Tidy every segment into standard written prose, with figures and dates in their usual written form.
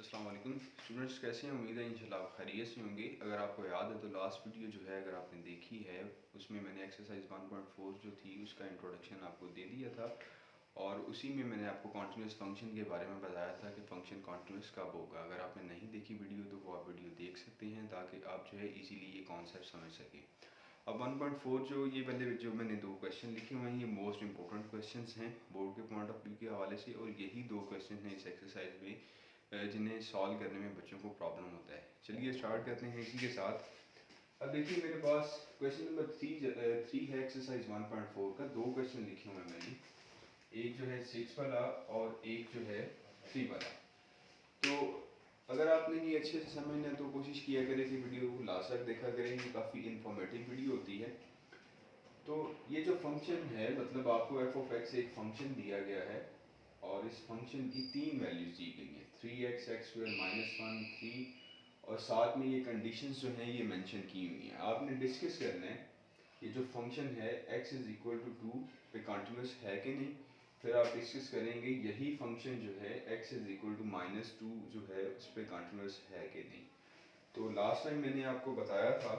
अस्सलाम वालेकुम स्टूडेंट्स, कैसे हैं? उम्मीद है इंशाल्लाह आप खैरियत से होंगे। अगर आपको याद है तो लास्ट वीडियो जो है अगर आपने देखी है उसमें मैंने एक्सरसाइज 1.4 जो थी उसका इंट्रोडक्शन आपको दे दिया था और उसी में मैंने आपको कॉन्टिन्यूस फंक्शन के बारे में बताया था कि फ़ंक्शन कॉन्टिन्यूस कब होगा। अगर आपने नहीं देखी वीडियो तो वो आप वीडियो देख सकते हैं ताकि आप जो है इजीली ये कॉन्सेप्ट समझ सकें। अब 1.4 जो ये वाले जो मैंने दो क्वेश्चन लिखे हुए हैं ये मोस्ट इंपॉर्टेंट क्वेश्चंस हैं बोर्ड के पॉइंट ऑफ व्यू के हवाले से, और यही दो क्वेश्चन हैं इस एक्सरसाइज में जिन्हें सॉल्व करने में बच्चों को प्रॉब्लम होता है। चलिए स्टार्ट करते हैं इसी के साथ। अब देखिए मेरे पास क्वेश्चन नंबर थ्री है एक्सरसाइज 1.4 का। दो क्वेश्चन लिखे हुए हैं मैंने, एक जो है 6 वाला और एक जो है 3 वाला। तो अगर आपने ये अच्छे से समझना है तो कोशिश किया करें कि वीडियो को लास्ट तक देखा करें, ये काफ़ी इंफॉर्मेटिव वीडियो होती है। तो ये जो फंक्शन है मतलब आपको एफ ऑफ एक्स एक फंक्शन दिया गया है और इस फंक्शन की तीन वैल्यूज दी गई हैं, 3x x स्क्वायर -1 3, और साथ में ये कंडीशंस जो हैं ये मेंशन की हुई हैं। आपने डिस्कस करना है ये जो फंक्शन है x इज इक्वल टू 2 पे कॉन्टिन्यूस है कि नहीं। फिर आप डिस्कस करेंगे यही फंक्शन जो है x इज इक्वल टू -2 जो है उस पर कॉन्टिन्यूस है कि नहीं। तो लास्ट टाइम मैंने आपको बताया था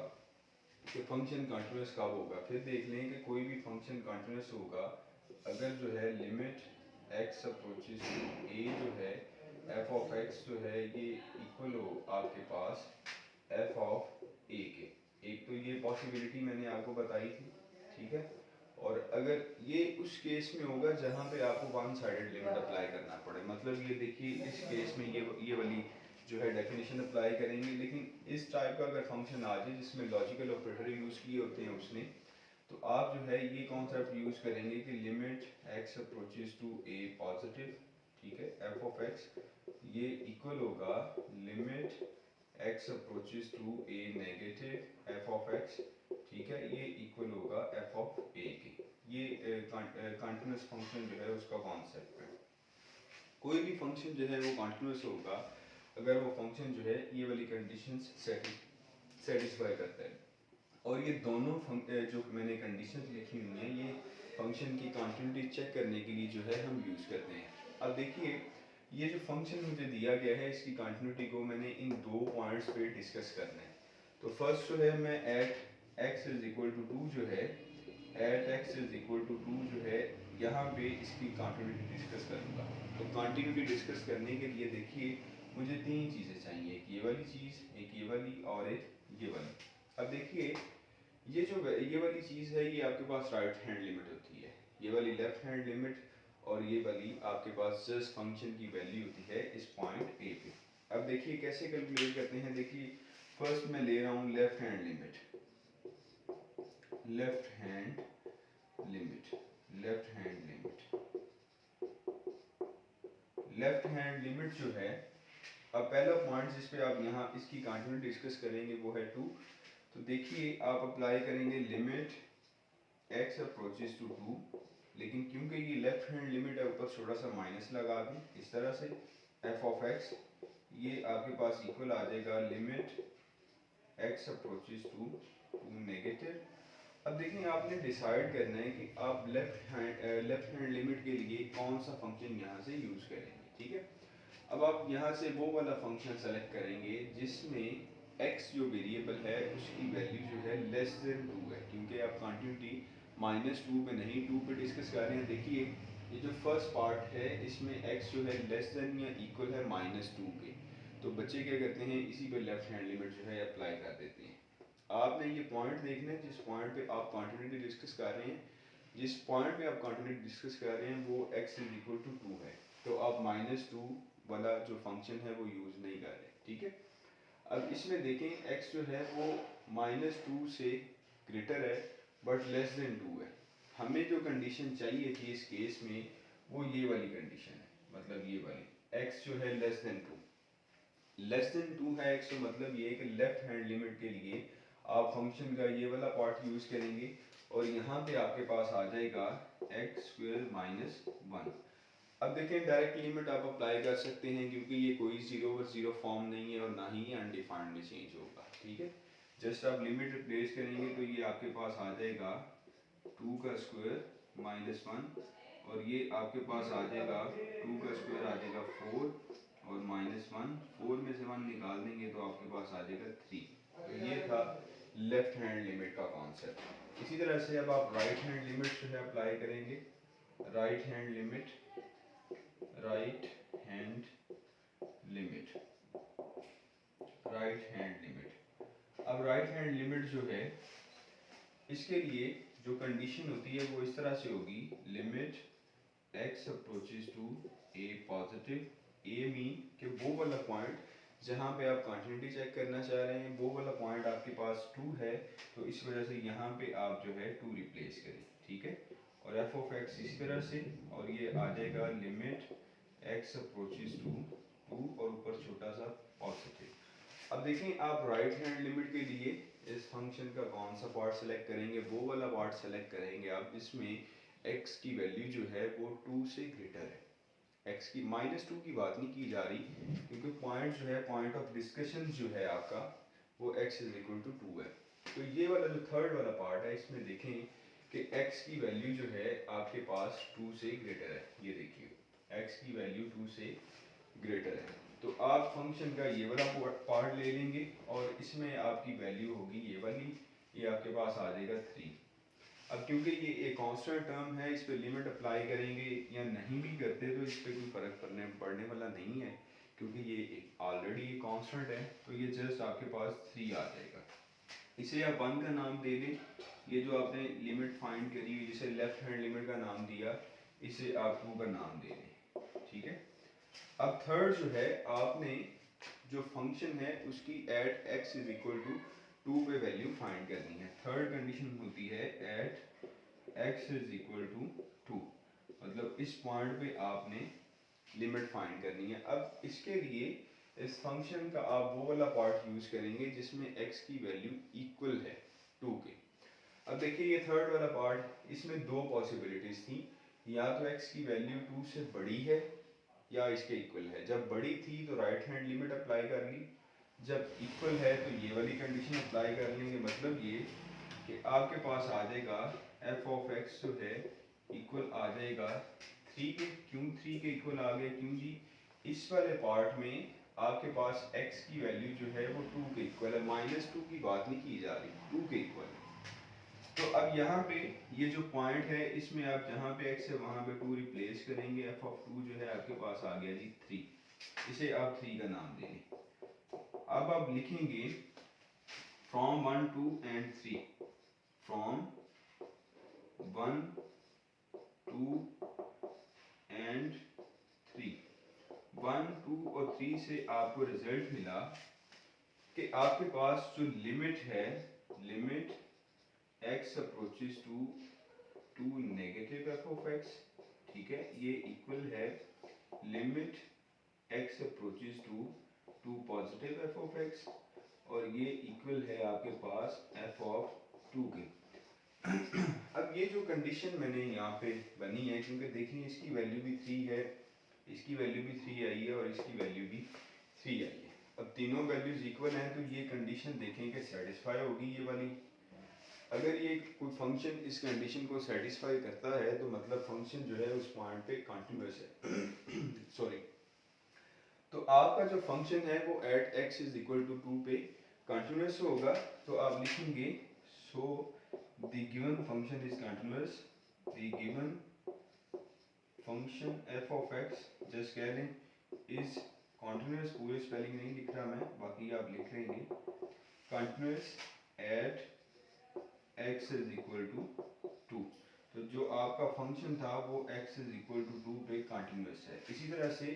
कि फंक्शन कॉन्टिन्यूस कब होगा। फिर देख लें कि कोई भी फंक्शन कॉन्टिन्यूस होगा अगर जो है limit x approaches to a जो है f ऑफ x जो है ये इक्वल हो आपके पास f ऑफ a के। एक तो ये पॉसिबिलिटी मैंने आपको बताई थी, ठीक है। और अगर ये उस केस में होगा जहाँ पे आपको वन साइडेड लिमिट अप्लाई करना पड़े, मतलब ये देखिए इस केस में ये वाली जो है डेफिनेशन अप्लाई करेंगे, लेकिन इस टाइप का अगर फंक्शन आ जाए जिसमें लॉजिकल ऑपरेटर यूज़ किए होते हैं उसने, तो आप जो है ये कॉन्सेप्ट यूज़ करेंगे कि limit x approaches to a positive, ठीक है, f ऑफ x ये इक्वल होगा limit x approaches to a negative f of x, ठीक है, ये इक्वल होगा f ऑफ a के। ये कंटिन्यूस फंक्शन जो है उसका कॉन्सेप्ट है। कोई भी फंक्शन जो है वो कंटिन्यूस होगा अगर वो फंक्शन जो है ये वाली कंडीशंस सेटिस्फाई करता है। और ये दोनों जो मैंने कंडीशंस लिखी हुई हैं ये फंक्शन की कंटिन्यूटी चेक करने के लिए जो है हम यूज़ करते हैं। अब देखिए ये जो फंक्शन मुझे दिया गया है इसकी कंटिन्यूटी को मैंने इन दो पॉइंट्स पे डिस्कस करना है। तो फर्स्ट जो है मैं at x is equal to 2 जो है at x is equal to 2 जो है यहाँ पे इसकी कंटिन्यूटी डिस्कस करूँगा। तो कंटिन्यूटी डिस्कस करने के लिए देखिए मुझे तीन चीज़ें चाहिए, एक ये वाली चीज़, एक ये वाली और एक ये वाली। अब देखिए ये जो ये वाली चीज़ है ये आपके पास राइट हैंड लिमिट होती है, ये वाली लेफ्ट हैंड लिमिट, और ये वाली आपके पास जस्ट फंक्शन की वैल्यू होती है इस पॉइंट ए पे। अब देखिए कैसे कैलकुलेट करते हैं। देखिए फर्स्ट मैं ले रहा हूँ left hand limit, left hand limit, left hand limit, left hand limit जो है, अब पहला पॉइंट जिस पे आप यहाँ इसकी कंटिन्यूटी डिस्कस करेंगे वो है 2। तो देखिए आप अप्लाई करेंगे लिमिट x अप्रोचेस टू 2, लेकिन क्योंकि ये लेफ्ट हैंड लिमिट है ऊपर छोटा सा माइनस लगा दें इस तरह से, f ऑफ x ये आपके पास इक्वल आ जाएगा limit x approaches to negative. अब देखिए आपने डिसाइड करना है कि आप लेफ्ट हैंड लिमिट के लिए कौन सा फंक्शन यहाँ से यूज करेंगे, ठीक है। अब आप यहाँ से वो वाला फंक्शन सेलेक्ट करेंगे जिसमें x जो वेरिएबल है उसकी वैल्यू जो है लेस देन 2 है, क्योंकि आप कंटिन्यूटी -2 पे नहीं 2 पे डिस्कस कर रहे हैं। देखिए ये जो फर्स्ट पार्ट है इसमें x जो है लेस देन या इक्वल है -2 के, तो बच्चे क्या करते हैं इसी पे लेफ्ट हैंड लिमिट जो है अप्लाई कर देते हैं। आपने ये पॉइंट देखना है जिस पॉइंट पे आप कंटिन्यूटी डिस्कस कर रहे हैं, जिस पॉइंट पे आप कंटिन्यूटी डिस्कस कर रहे हैं वो x इज इक्वल टू 2 है, तो आप -2 वाला जो फंक्शन है वो यूज़ नहीं कर रहे, ठीक है। अब इसमें देखें x जो है वो -2 से ग्रेटर है बट लेस देन 2 है। हमें जो कंडीशन चाहिए थी इस केस में वो ये वाली कंडीशन है, मतलब ये वाली x जो है लेस देन 2, लेस देन 2 है x, तो मतलब ये कि लेफ्ट हैंड लिमिट के लिए आप फंक्शन का ये वाला पार्ट यूज़ करेंगे और यहाँ पे आपके पास आ जाएगा x स्क्वायर -1। अब देखें डायरेक्ट लिमिट आप अप्लाई कर सकते हैं क्योंकि ये कोई 0/0 फॉर्म नहीं है और ना ही ये अनडिफाइंड में चेंज होगा, ठीक है। जस्ट आप लिमिट रिप्लेस करेंगे तो ये आपके पास आ जाएगा 2 का स्क्वायर -1, और ये आपके पास आ जाएगा 2 का स्क्वायर आ जाएगा 4, और -1, 4 में से 1 निकाल देंगे तो आपके पास आ जाएगा 3। तो ये था लेफ्ट हैंड लिमिट का कॉन्सेप्ट। इसी तरह से अब आप राइट हैंड लिमिट जो है अप्लाई करेंगे। Right hand limit, right hand limit, right hand limit. अब राइट हैंड लिमिट जो है, इसके लिए जो कंडीशन होती है वो इस तरह से होगी, limit x approaches to a positive, a mean कि वो वाला पॉइंट जहाँ पे आप कंटिन्यूटी चेक करना चाह रहे हैं वो वाला पॉइंट आपके पास 2 है, तो इस वजह से यहाँ पे आप जो है 2 रिप्लेस करें, ठीक है। और f ऑफ x इसी तरह से, और ये आ जाएगा लिमिट x अप्रोचेस टू 2 और ऊपर छोटा सा पॉजिटिव। अब देखें आप राइट हैंड लिमिट के लिए इस फंक्शन का कौन सा पार्ट सेलेक्ट करेंगे, वो वाला पार्ट सेलेक्ट करेंगे आप जिसमें x की वैल्यू जो है वो 2 से ग्रेटर है। x की -2 की बात नहीं की जा रही, क्योंकि पॉइंट जो है, पॉइंट ऑफ डिस्कशन जो है आपका, वो x इज इक्वल टू 2 है। तो ये वाला जो थर्ड वाला पार्ट है, इसमें देखें कि x की वैल्यू जो है आपके पास 2 से ग्रेटर है। ये देखिए x की वैल्यू 2 से ग्रेटर है, तो आप फंक्शन का ये वाला पार्ट ले लेंगे और इसमें आपकी वैल्यू होगी ये वाली, ये आपके पास आ जाएगा 3। अब क्योंकि ये एक कांस्टेंट टर्म है, इस पे लिमिट अप्लाई करेंगे या नहीं भी करते तो इस पे कोई फर्क पड़ने वाला नहीं है, क्योंकि ये ऑलरेडी ये कांस्टेंट है, तो ये जस्ट आपके पास 3 आ जाएगा। इसे आप 1 का नाम दे दें। ये जो आपने लिमिट फाइंड करी हुई, जिसे लेफ्ट हैंड लिमिट का नाम दिया, इसे आप 2 का नाम दे दें, ठीक है। अब थर्ड जो है, आपने जो फंक्शन है उसकी at x is equal to 2 पे वैल्यू फाइंड करनी है। थर्ड कंडीशन होती है at x is equal to 2, मतलब इस पॉइंट पे आपने लिमिट फाइंड करनी है। अब इसके लिए इस फंक्शन का आप वो वाला पार्ट यूज करेंगे जिसमें x की वैल्यू इक्वल है 2 के। अब देखिए ये थर्ड वाला पार्ट, इसमें दो पॉसिबिलिटीज थी, या तो x की वैल्यू 2 से बड़ी है या इसके इक्वल है। जब बड़ी थी तो राइट हैंड लिमिट अप्लाई कर ली, जब इक्वल है तो ये वाली कंडीशन अप्लाई कर लेंगे। मतलब ये कि आपके पास आ जाएगा f ऑफ x जो है इक्वल आ जाएगा 3 के। क्यों 3 के इक्वल आ गए? क्यों जी, इस वाले पार्ट में आपके पास x की वैल्यू जो है वो 2 के इक्वल है, -2 की बात नहीं की जा रही, 2 के इक्वल है। तो अब यहाँ पे ये जो पॉइंट है, इसमें आप जहाँ पे x है वहाँ पे 2 रिप्लेस करेंगे, f ऑफ 2 जो है आपके पास आ गया जी 3। इसे आप 3 का नाम देंगे। अब आप लिखेंगे फ्रॉम 1 2 एंड 3, फ्रॉम 1 2 एंड 3। 1 2 और 3 से आपको रिजल्ट मिला कि आपके पास जो लिमिट है, limit x approaches to negative f of x, ठीक है, ये इक्वल है limit x approaches to positive f of x, और ये इक्वल है आपके पास f ऑफ 2 के। अब ये जो कंडीशन मैंने यहाँ पे बनी है, क्योंकि देखिए इसकी वैल्यू भी 3 है, इसकी वैल्यू भी 3 आई है और इसकी वैल्यू भी 3 आई है। अब तीनों वैल्यूज इक्वल हैं, तो ये कंडीशन देखें कि सेटिस्फाई होगी ये वाली। अगर ये कोई फंक्शन इस कंडीशन को सेटिस्फाई करता है तो मतलब फंक्शन जो है उस पॉइंट पे कंटिन्यूअस है। सॉरी, तो आपका जो फंक्शन है वो at x is equal to 2 पे कंटिन्यूअस होगा। तो आप लिखेंगे so the given function is continuous, the given function f of x, just कह दें इज कंटिन्यूअस, पूरे स्पेलिंग नहीं लिख रहा मैं, बाकी आप लिख लेंगे, continuous at x is equal to 2। तो जो आपका फंक्शन था वो x इज इक्वल टू 2 पे कंटिन्यूअस है। इसी तरह से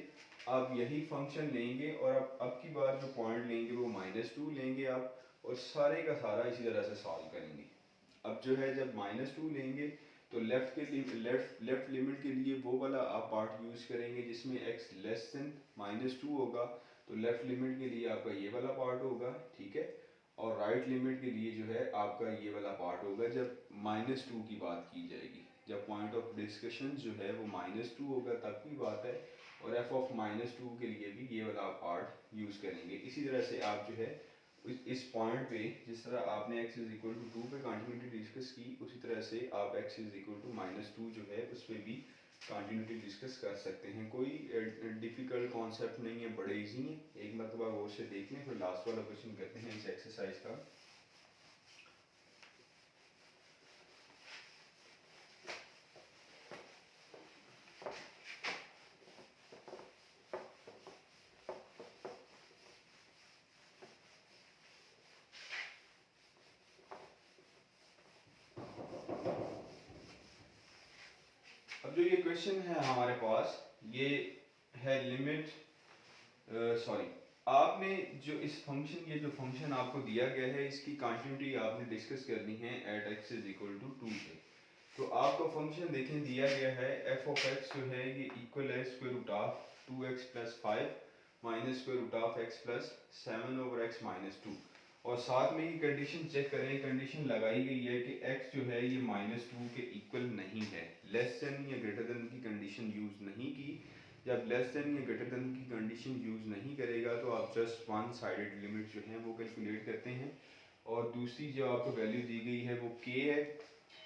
आप यही फंक्शन लेंगे और अब की बार जो पॉइंट लेंगे वो -2 लेंगे आप, और सारे का सारा इसी तरह से सॉल्व करेंगे। अब जो है जब -2 लेंगे तो लेफ्ट लिमिट के लिए वो वाला आप पार्ट यूज करेंगे जिसमें x लेस देन -2 होगा, तो लेफ्ट लिमिट के लिए आपका ये वाला पार्ट होगा, ठीक है। और राइट लिमिट के लिए जो है आपका ये वाला पार्ट होगा जब -2 की बात की जाएगी। जब पॉइंट ऑफ डिस्कशन जो है वो -2 होगा तब की बात है, और f ऑफ -2 के लिए भी ये वाला पार्ट यूज करेंगे। इसी तरह से आप जो है इस पॉइंट पे, जिस तरह आपने x इज इक्वल टू 2 पे कंटिन्यूटी डिस्कस की, उसी तरह से आप x इज इक्वल टू -2 जो है उस पर भी कंटिन्यूटी डिस्कस कर सकते हैं। कोई डिफ़िकल्ट कॉन्सेप्ट नहीं है, बड़े इजी हैं। एक मरतबा गौर से देख लें, फिर लास्ट वाला क्वेश्चन करते हैं इस एक्सरसाइज का। अब जो ये क्वेश्चन है हमारे पास, ये है लिमिट सॉरी, आपने जो इस फंक्शन, ये जो फंक्शन आपको दिया गया है, इसकी कंटिन्यूटी आपने डिस्कस करनी है at x is equal to 2 पे। तो आपका फंक्शन देखें दिया गया है f ऑफ x जो है ये इक्वल है square root of 2x plus 5 minus square root of x plus 7 over x minus 2। और साथ में ही कंडीशन चेक करें, कंडीशन लगाई गई है कि x जो है ये माइनस 2 के इक्वल नहीं है। लेस देन या ग्रेटर देन की कंडीशन यूज़ नहीं की। जब लेस देन या ग्रेटर देन की कंडीशन यूज़ नहीं करेगा तो आप जस्ट वन साइडेड लिमिट जो है वो कैलकुलेट करते हैं, और दूसरी जो आपको वैल्यू दी गई है वो k है,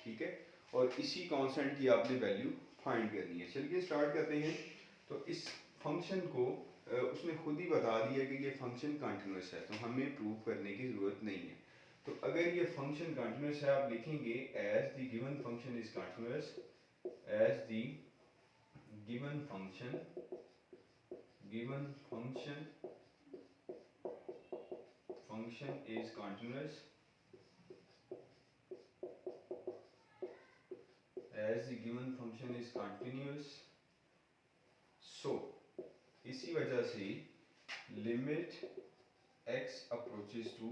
ठीक है, और इसी कांस्टेंट की आपने वैल्यू फाइंड करनी है। चलिए स्टार्ट करते हैं। तो इस फंक्शन को उसने खुद ही बता दिया कि ये फंक्शन कंटिन्यूस है, तो हमें प्रूव करने की ज़रूरत नहीं है। तो अगर ये फंक्शन कंटिन्यूस है, आप लिखेंगे as the given function is continuous, as the given function is continuous, as the given function is continuous, so इसी वजह से लिमिट x अप्रोचेस टू,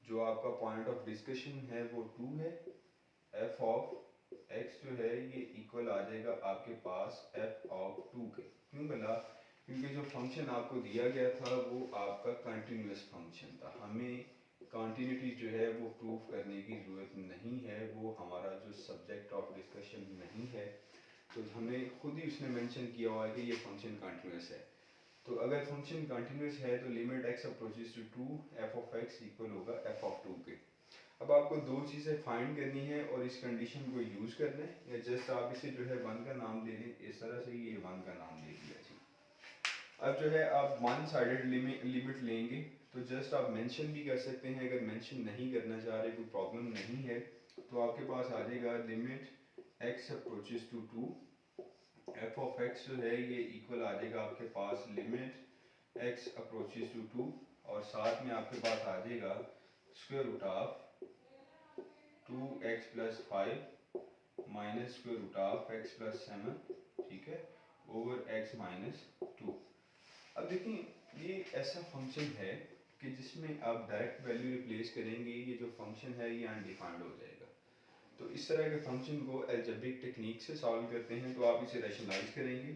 जो आपका पॉइंट ऑफ डिस्कशन है वो 2 है, f ऑफ x जो है ये इक्वल आ जाएगा आपके पास f ऑफ 2 के। क्यों बोला? क्योंकि जो फंक्शन आपको दिया गया था वो आपका कंटिन्यूस फंक्शन था, हमें कंटिन्यूटी जो है वो प्रूव करने की ज़रूरत नहीं है, वो हमारा जो सब्जेक्ट ऑफ डिस्कशन नहीं है। तो हमें खुद ही उसने मेंशन किया हुआ है कि ये फंक्शन कंटिन्यूस है। तो अगर फंक्शन कंटिन्यूस है तो limit x approaches to 2 f of x equal होगा f ऑफ 2 के। अब आपको दो चीज़ें फाइंड करनी है और इस कंडीशन को यूज़ करना है, या जस्ट आप इसे जो है वन का नाम दे दें, इस तरह से ये वन का नाम दे दिया जी। अब जो है आप वन साइडेड लिमिट लेंगे, तो जस्ट आप मेंशन भी कर सकते हैं। अगर मेंशन नहीं करना चाह रहे, कोई प्रॉब्लम नहीं है, तो आपके पास आ जाएगा limit x approaches to 2, f of x जो है ये इक्वल आ जाएगा आपके पास लिमिट x अप्रोचेस टू 2, और साथ में आपके पास आ जाएगा square root of 2x plus 5 minus square root of x plus 7, ठीक है, ओवर x माइनस 2। अब देखिए ये ऐसा फंक्शन है कि जिसमें आप डायरेक्ट वैल्यू रिप्लेस करेंगे, ये जो फंक्शन है ये अनडिफाइंड हो जाएगा। तो इस तरह के फंक्शन को अलजेब्रिक टेक्निक से सॉल्व करते हैं। तो आप इसे रैशनलाइज करेंगे,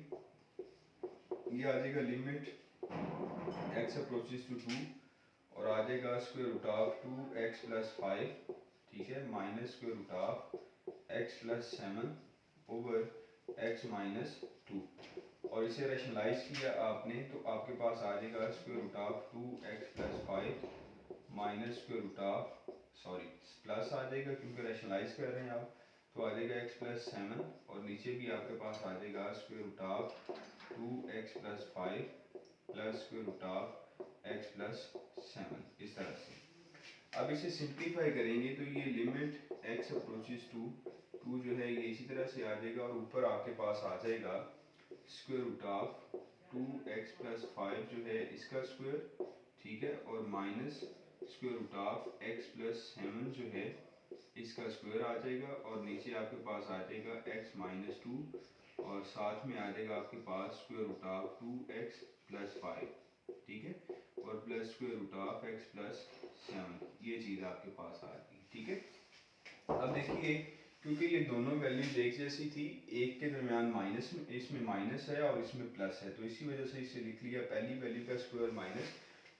ये आ जाएगा लिमिट x अप्रोचेस टू 2 और आ जाएगा square root of 2x plus 5, ठीक है, minus square root of x plus 7 over x minus 2। और इसे रैशनलाइज किया आपने तो आपके पास आ जाएगा square root of 2x plus 5 minus square root of, sorry plus आ जाएगा क्योंकि रैशनलाइज कर रहे हैं आप, तो आ जाएगा x प्लस 7, और नीचे भी आपके पास आ जाएगा square root of 2x plus 5 plus square root of x plus 7, इस तरह से। अब इसे सिंप्लीफाई करेंगे तो ये लिमिट x अप्रोचेस टू 2 जो है ये इसी तरह से आ जाएगा, और ऊपर आपके पास आ जाएगा square root of 2x plus 5 जो है इसका स्क्वायर, ठीक है, और minus square root of x plus 7 जो है इसका स्क्वायर आ जाएगा, और नीचे आपके पास आ जाएगा x माइनस 2, और साथ में आ जाएगा आपके पास square root of 2x plus 5, ठीक है, और plus square root of x plus 7, ये चीज़ आपके पास आ गई, ठीक है। अब देखिए क्योंकि ये दोनों वैल्यूज एक जैसी थी, एक के दरमियान माइनस, इसमें माइनस है और इसमें प्लस है, तो इसी वजह से इसे लिख लिया पहली वैल्यू का स्क्वायर माइनस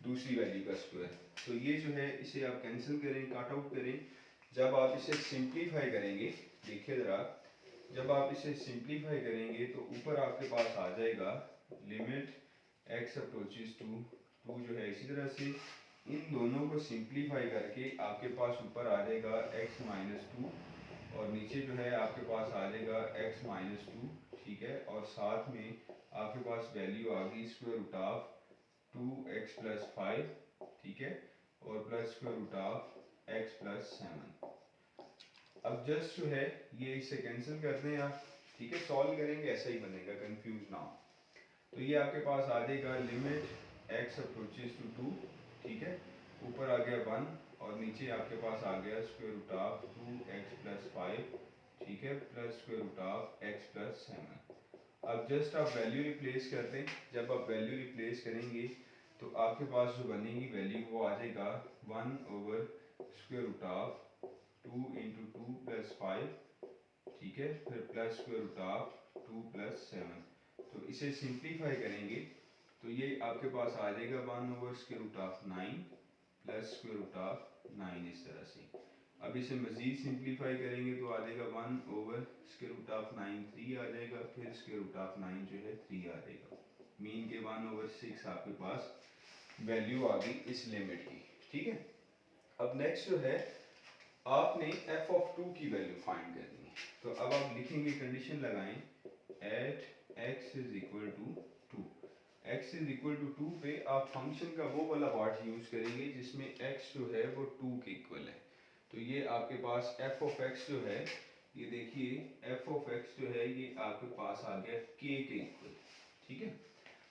दूसरी वैल्यू का स्क्वायर। तो ये जो है इसे आप कैंसिल करें, काट आउट करें। जब आप इसे सिंप्लीफाई करेंगे, देखिए ज़रा, जब आप इसे सिंप्लीफाई करेंगे तो ऊपर आपके पास आ जाएगा लिमिट x अप्रोचेस टू 2 जो है इसी तरह से, इन दोनों को सिंप्लीफाई करके आपके पास ऊपर आ जाएगा x माइनस 2, और नीचे जो है आपके पास आ जाएगा x माइनस 2, ठीक है, और साथ में आपके पास वैल्यू आ गई square root of 2x plus 5, ठीक है, और plus square root of x plus 7। अब जस्ट जो है ये इससे कैंसिल कर दें आप, ठीक है, सॉल्व करेंगे ऐसा ही बनेगा, कंफ्यूज ना हो। तो ये आपके पास आ जाएगा लिमिट x अप्रोचेस टू 2, ठीक है, ऊपर आ गया 1 और नीचे आपके पास आ गया square root of 2x plus 5, ठीक है, plus square root of x plus 7। अब जस्ट आप वैल्यू रिप्लेस कर दें। जब आप वैल्यू रिप्लेस करेंगे तो आपके पास जो बनेगी वैल्यू वो आ जाएगा 1 over square root of 2 into 2 plus 5, ठीक है, फिर plus square root of 2 plus 7। तो इसे सिंप्लीफाई करेंगे तो ये आपके पास आ जाएगा 1 over square root of 9 plus square root of 9 इस तरह से। अब इसे मज़ीद सिंप्लीफाई करेंगे तो आ जाएगा 1 ओवर स्क्वायर रूट ऑफ 9 3 आ जाएगा, फिर स्क्वायर रूट ऑफ 9 जो है 3 आ जाएगा। मीन के 1 ओवर 6 आपके पास वैल्यू आ गई इस लिमिट की, ठीक है। अब नेक्स्ट जो है आपने f ऑफ 2 की वैल्यू फाइंड करनी है। तो अब आप लिखेंगे, कंडीशन लगाएं at x is equal to 2। x is equal to 2 पे आप फंक्शन का वो वाला पार्ट यूज करेंगे जिसमें x जो है वो 2 के इक्वल है। तो ये आपके पास f ऑफ x जो है, ये देखिए f ऑफ x जो है ये आपके पास आ गया k के इक्वल, ठीक है।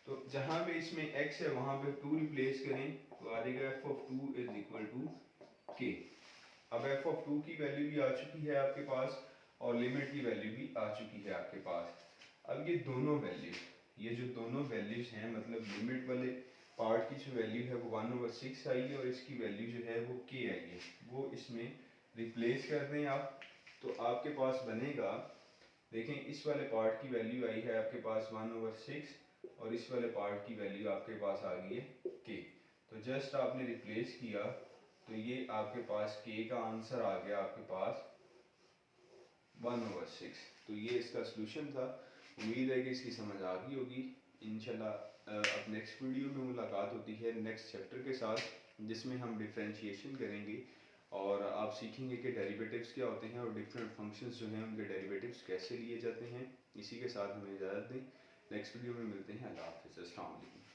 तो जहां पे इसमें x है वहां पे 2 रिप्लेस करें तो आ जाएगा f of 2 is equal to k। अब f ऑफ 2 की वैल्यू भी आ चुकी है आपके पास और लिमिट की वैल्यू भी आ चुकी है आपके पास। अब ये दोनों वैल्यूज, ये जो दोनों वैल्यूज हैं, मतलब लिमिट वाले पार्ट की जो वैल्यू है वो 1 ओवर 6 आई है और इसकी वैल्यू जो है वो k आई है, वो इसमें रिप्लेस कर दें आप। तो आपके पास बनेगा, देखें इस वाले पार्ट की वैल्यू आई है आपके पास 1 ओवर 6 और इस वाले पार्ट की वैल्यू आपके पास आ गई है k। तो जस्ट आपने रिप्लेस किया तो ये आपके पास k का आंसर आ गया आपके पास 1 ओवर 6। तो ये इसका सलूशन था। उम्मीद है कि इसकी समझ आ गई होगी। इंशाल्लाह अब नेक्स्ट वीडियो में मुलाकात होती है नेक्स्ट चैप्टर के साथ, जिसमें हम डिफरेंशिएशन करेंगे और आप सीखेंगे कि डेरिवेटिव्स क्या होते हैं और डिफरेंट फंक्शंस जो हैं उनके डेरिवेटिव्स कैसे लिए जाते हैं। इसी के साथ हमें इजाज़त दें, नेक्स्ट वीडियो में मिलते हैं। अल्लाह हाफ़िज़, अस्सलाम वालेकुम।